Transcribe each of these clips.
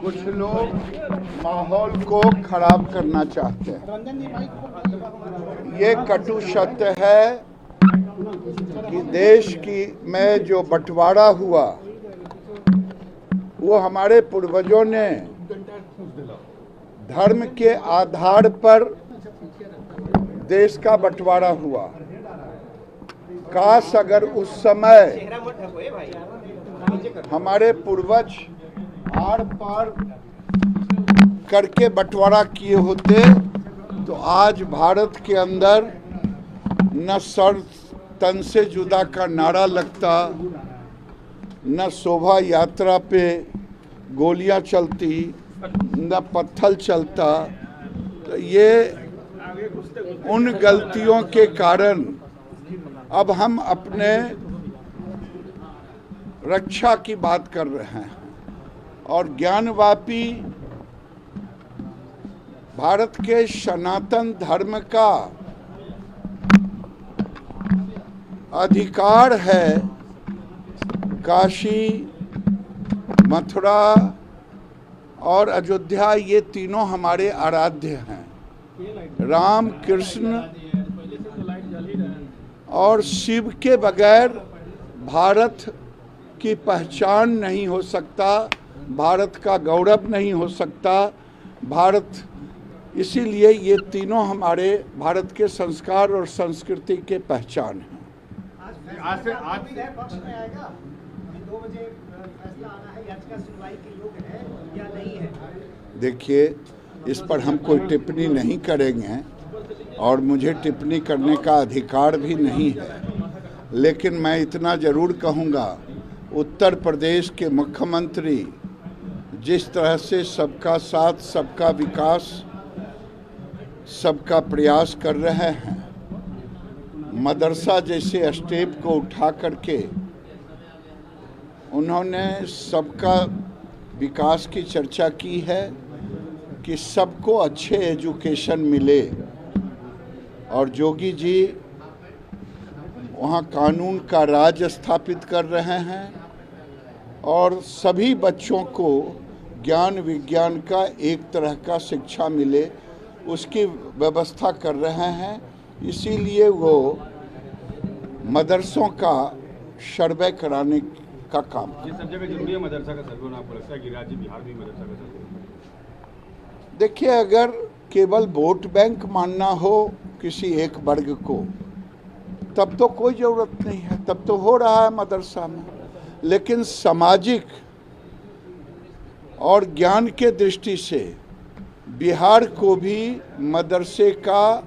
कुछ लोग माहौल को खराब करना चाहते हैं। ये कटु सत्य है कि देश में जो बंटवारा हुआ वो हमारे पूर्वजों ने धर्म के आधार पर देश का बंटवारा हुआ। काश अगर उस समय हमारे पूर्वज आर पार करके बंटवारा किए होते तो आज भारत के अंदर न सर तन से जुदा का नारा लगता, न शोभा यात्रा पे गोलियां चलती, न पत्थर चलता। तो ये उन गलतियों के कारण अब हम अपने रक्षा की बात कर रहे हैं और ज्ञानवापी भारत के सनातन धर्म का अधिकार है। काशी, मथुरा और अयोध्या ये तीनों हमारे आराध्य हैं। राम, कृष्ण और शिव के बगैर भारत की पहचान नहीं हो सकता, भारत का गौरव नहीं हो सकता। भारत इसीलिए ये तीनों हमारे भारत के संस्कार और संस्कृति के पहचान हैं। आज पक्ष में आएगा 2 बजे फैसला आना है, याचिका सुनवाई के योग्य है या नहीं है? देखिए, इस पर हम कोई टिप्पणी नहीं करेंगे और मुझे टिप्पणी करने का अधिकार भी नहीं है, लेकिन मैं इतना जरूर कहूँगा, उत्तर प्रदेश के मुख्यमंत्री जिस तरह से सबका साथ, सबका विकास, सबका प्रयास कर रहे हैं, मदरसा जैसे स्टेप को उठा करके उन्होंने सबका विकास की चर्चा की है कि सबको अच्छे एजुकेशन मिले। और योगी जी वहाँ कानून का राज स्थापित कर रहे हैं और सभी बच्चों को ज्ञान विज्ञान का एक तरह का शिक्षा मिले, उसकी व्यवस्था कर रहे हैं। इसीलिए वो मदरसों का सर्वे कराने का काम। ये सब जगह जरूरी है मदरसा का सर्वे होना, आपको लगता है कि राज्य बिहार में मदरसा का सर्वे? देखिए, अगर केवल वोट बैंक मानना हो किसी एक वर्ग को, तब तो कोई ज़रूरत नहीं है, तब तो हो रहा है मदरसा में। लेकिन सामाजिक और ज्ञान के दृष्टि से बिहार को भी मदरसे का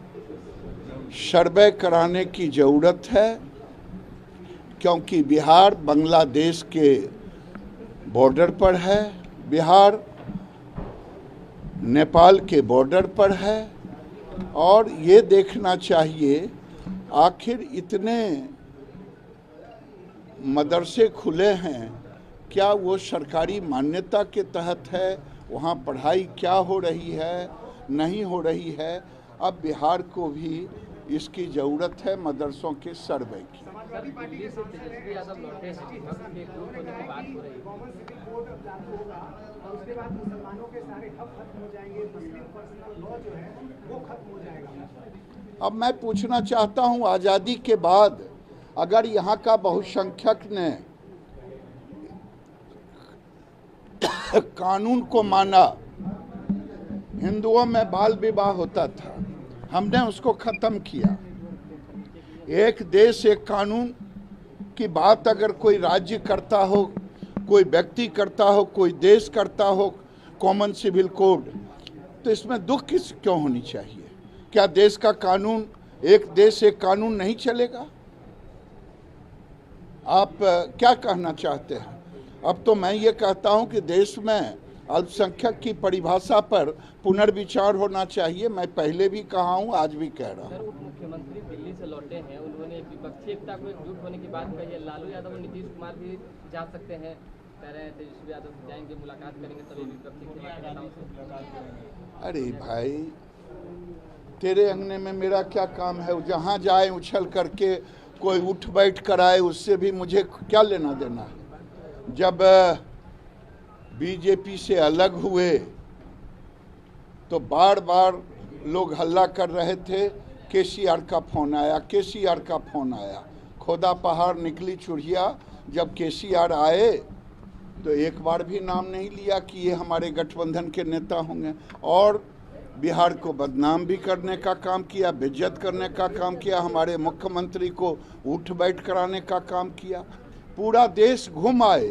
सर्वे कराने की ज़रूरत है, क्योंकि बिहार बांग्लादेश के बॉर्डर पर है, बिहार नेपाल के बॉर्डर पर है। और ये देखना चाहिए आखिर इतने मदरसे खुले हैं, क्या वो सरकारी मान्यता के तहत है, वहाँ पढ़ाई क्या हो रही है, नहीं हो रही है। अब बिहार को भी इसकी ज़रूरत है मदरसों के सर्वे की। समाजवादी पार्टी के तेजस्वी यादव लौटे हैं, और उसके बाद मुसलमानों के सारे हक खत्म हो जाएंगे, मुस्लिम पर्सनल लॉ जो है वो खत्म हो जाएगा। अब मैं पूछना चाहता हूं, आज़ादी के बाद अगर यहाँ का बहुसंख्यक ने कानून को माना, हिंदुओं में बाल विवाह होता था, हमने उसको ख़त्म किया। एक देश एक कानून की बात अगर कोई राज्य करता हो, कोई व्यक्ति करता हो, कोई देश करता हो, कॉमन सिविल कोड, तो इसमें दुख क्यों होनी चाहिए? क्या देश का कानून, एक देश एक कानून नहीं चलेगा? आप क्या कहना चाहते हैं? अब तो मैं ये कहता हूं कि देश में अल्पसंख्यक की परिभाषा पर पुनर्विचार होना चाहिए। मैं पहले भी कहा हूं, आज भी कह रहा हूं। मुख्यमंत्री दिल्ली से लौटे हैं, उन्होंने विपक्षी एकता को एकजुट होने की बात कही है। लालू यादव और नीतीश कुमार भी जा सकते हैं, कह रहे हैं तेजस्वी यादव जाएंगे, मुलाकात करेंगे सभी विपक्षी नेताओं से। अरे भाई, तेरे अंगने में मेरा क्या काम है? जहाँ जाए उछल करके कोई उठ बैठ कराए, उससे भी मुझे क्या लेना देना है? जब बीजेपी से अलग हुए तो बार बार लोग हल्ला कर रहे थे, केसीआर का फोन आया, केसीआर का फोन आया। खोदा पहाड़ निकली चुड़िया, जब केसीआर आए तो एक बार भी नाम नहीं लिया कि ये हमारे गठबंधन के नेता होंगे, और बिहार को बदनाम भी करने का काम किया, बेइज्जत करने का काम किया, हमारे मुख्यमंत्री को उठ बैठ कराने का काम किया। पूरा देश घूम आए,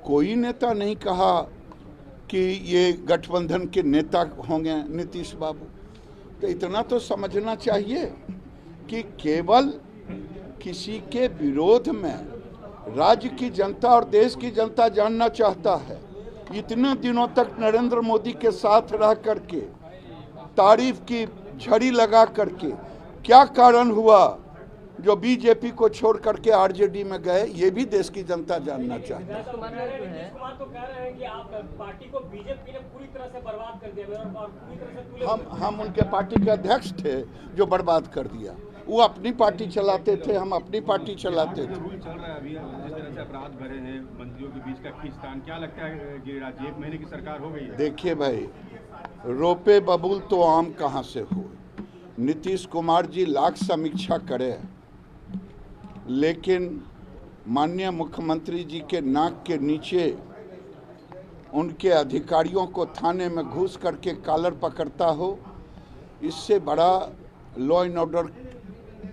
कोई नेता नहीं कहा कि ये गठबंधन के नेता होंगे नीतीश बाबू। तो इतना तो समझना चाहिए कि केवल किसी के विरोध में राज्य की जनता और देश की जनता जानना चाहता है। इतने दिनों तक नरेंद्र मोदी के साथ रह करके तारीफ की झड़ी लगा करके क्या कारण हुआ जो बीजेपी को छोड़ करके आरजेडी में गए, ये भी देश की जनता जानना चाहती है। नीतीश कुमार तो कह रहे हैं कि आप पार्टी को बीजेपी ने पूरी तरह से बर्बाद कर दिया और पूरी तरह से हम उनके पार्टी के अध्यक्ष थे जो बर्बाद कर दिया। वो अपनी पार्टी चलाते थे, हम अपनी पार्टी चलाते थे। रूल चल रहा है अभी, जिस तरह से अपराध बढ़े हैं, मंत्रियों के बीच का खींचतान, क्या लगता है गिरिराज, 1 महीने की सरकार हो गई है? देखिए भाई, रोपे बबूल तो आम कहाँ से हो। नीतीश कुमार जी लाख समीक्षा करे, लेकिन माननीय मुख्यमंत्री जी के नाक के नीचे उनके अधिकारियों को थाने में घुस करके कॉलर पकड़ता हो, इससे बड़ा लॉ एंड ऑर्डर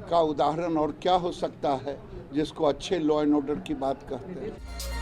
का उदाहरण और क्या हो सकता है, जिसको अच्छे लॉ एंड ऑर्डर की बात कहते हैं।